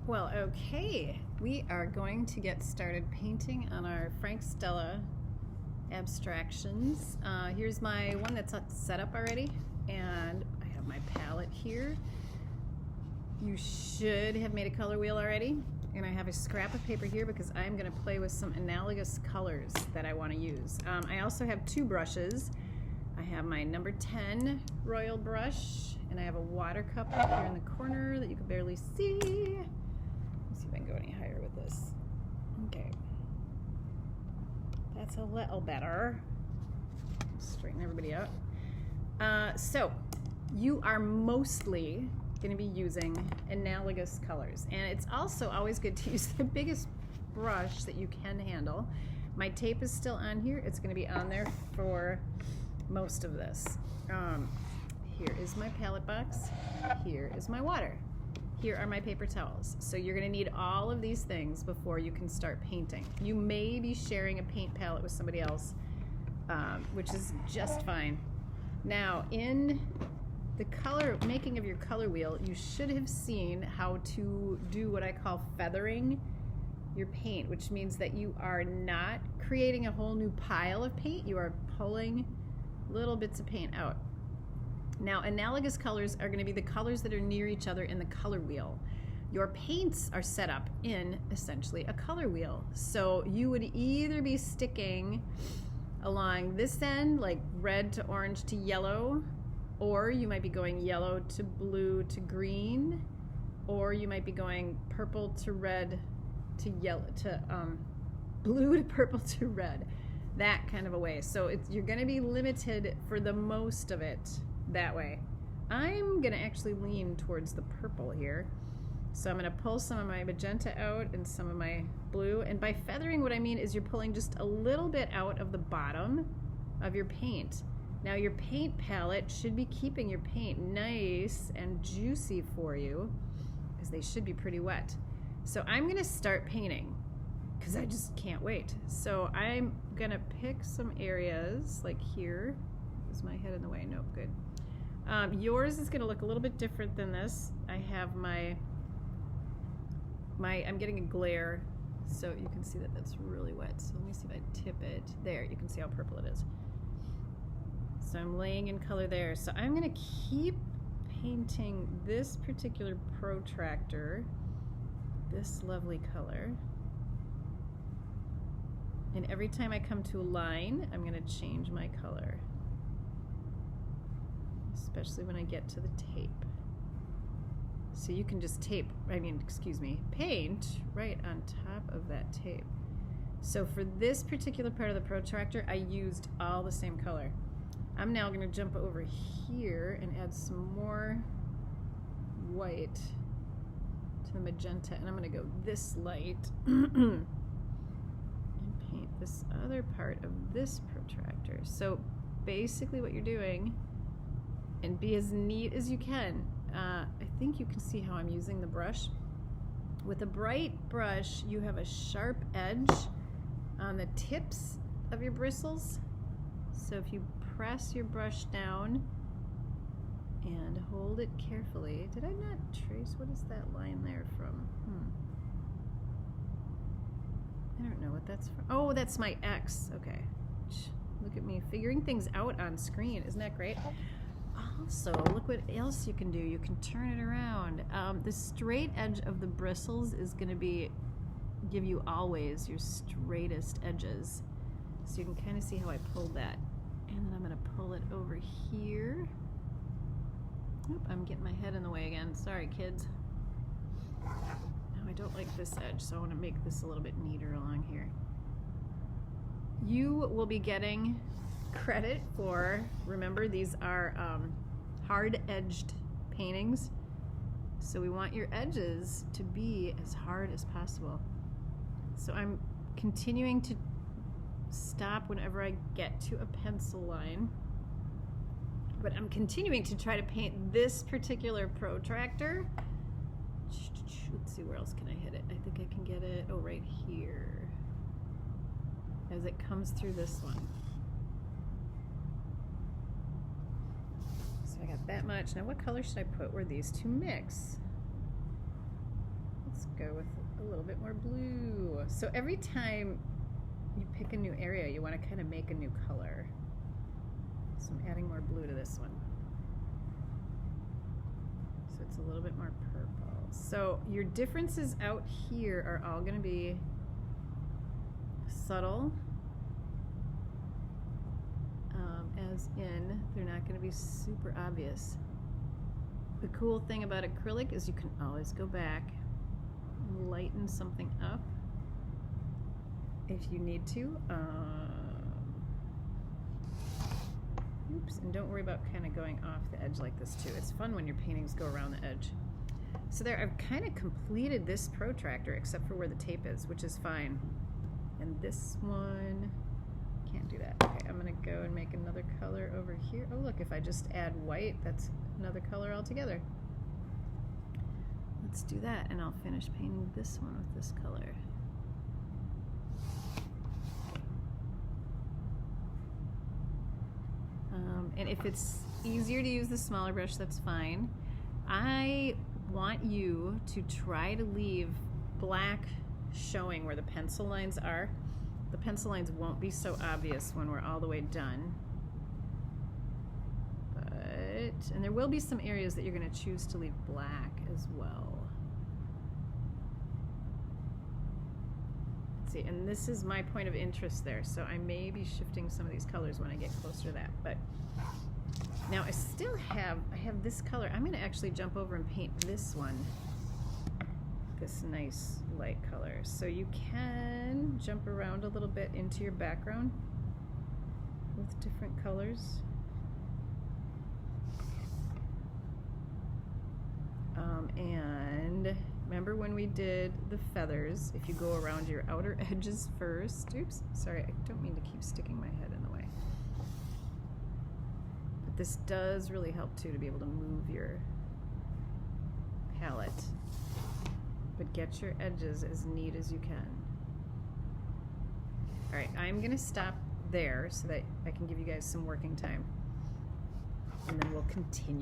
Well, okay, we are going to get started painting on our Stella abstractions. Here's my one that's set up already, and I have my palette here. You should have made a color wheel already, and I have a scrap of paper here because I'm going to play with some analogous colors that I want to use. I also have two brushes. I have my number 10 royal brush, and I have a water cup up here in the corner that you can barely see. Let's see if I can go any higher with this. Okay. That's a little better. Straighten everybody out. So, you are mostly going to be using analogous colors. And it's also always good to use the biggest brush that you can handle. My tape is still on here. It's going to be on there for most of this. Here is my palette box. Here is my water. Here are my paper towels. So you're going to need all of these things before you can start painting. You may be sharing a paint palette with somebody else, which is just fine. Now, in the making of your color wheel, you should have seen how to do what I call feathering your paint, which means that you are not creating a whole new pile of paint. You are pulling little bits of paint out. Now, analogous colors are going to be the colors that are near each other in the color wheel. Your paints are set up in essentially a color wheel. So you would either be sticking along this end, like red to orange to yellow, or you might be going yellow to blue to green, or you might be going purple to red to yellow to blue to purple to red, that kind of a way. So you're going to be limited for the most of it that way. I'm going to actually lean towards the purple here. So I'm going to pull some of my magenta out and some of my blue. And by feathering, what I mean is you're pulling just a little bit out of the bottom of your paint. Now your paint palette should be keeping your paint nice and juicy for you because they should be pretty wet. So I'm going to start painting because I just can't wait. So I'm going to pick some areas like here. Is my head in the way? Nope, good. Yours is going to look a little bit different than this. I have I'm getting a glare, so you can see that that's really wet. So let me see if I tip it. There, you can see how purple it is. So I'm laying in color there. So I'm going to keep painting this particular protractor, this lovely color. And every time I come to a line, I'm going to change my color. Especially when I get to the tape. So you can just paint right on top of that tape. So for this particular part of the protractor, I used all the same color. I'm now going to jump over here and add some more white to the magenta, and I'm going to go this light and paint this other part of this protractor. So basically what you're doing, and be as neat as you can. I think you can see how I'm using the brush. With a bright brush, you have a sharp edge on the tips of your bristles. So if you press your brush down and hold it carefully. Did I not trace? What is that line there from? I don't know what that's from. Oh, that's my X. Okay. Look at me figuring things out on screen. Isn't that great? Also, look what else you can do. You can turn it around. The straight edge of the bristles is going to give you always your straightest edges. So you can kind of see how I pulled that. And then I'm going to pull it over here. Oop, I'm getting my head in the way again. Sorry, kids. Now I don't like this edge, so I want to make this a little bit neater along here. You will be getting credit for, remember, these are hard-edged paintings, so we want your edges to be as hard as possible. So I'm continuing to stop whenever I get to a pencil line, but I'm continuing to try to paint this particular protractor. Let's see, where else can I hit it? I think I can get it, right here, as it comes through this one. So I got that much. Now what color should I put where these two mix? Let's go with a little bit more blue. So every time you pick a new area, you want to kind of make a new color. So I'm adding more blue to this one. So it's a little bit more purple. So your differences out here are all going to be subtle, as in they're not going to be super obvious. The cool thing about acrylic is you can always go back and lighten something up if you need to. Oops, and don't worry about kind of going off the edge like this too. It's fun when your paintings go around the edge. So there, I've kind of completed this protractor except for where the tape is, which is fine. And this one, can't do that. Okay, I'm gonna go and make another color over here. Oh look, if I just add white, that's another color altogether. Let's do that, and I'll finish painting this one with this color. And if it's easier to use the smaller brush, that's fine. I want you to try to leave black showing where the pencil lines are. The pencil lines won't be so obvious when we're all the way done. And there will be some areas that you're going to choose to leave black as well. Let's see, and this is my point of interest there, so I may be shifting some of these colors when I get closer to that. But now I still have, this color. I'm going to actually jump over and paint this one, this nice light color. So you can jump around a little bit into your background with different colors. And remember when we did the feathers, if you go around your outer edges first, oops, sorry, I don't mean to keep sticking my head in the way. But this does really help too, to be able to move your palette. But get your edges as neat as you can. All right, I'm gonna stop there so that I can give you guys some working time. And then we'll continue.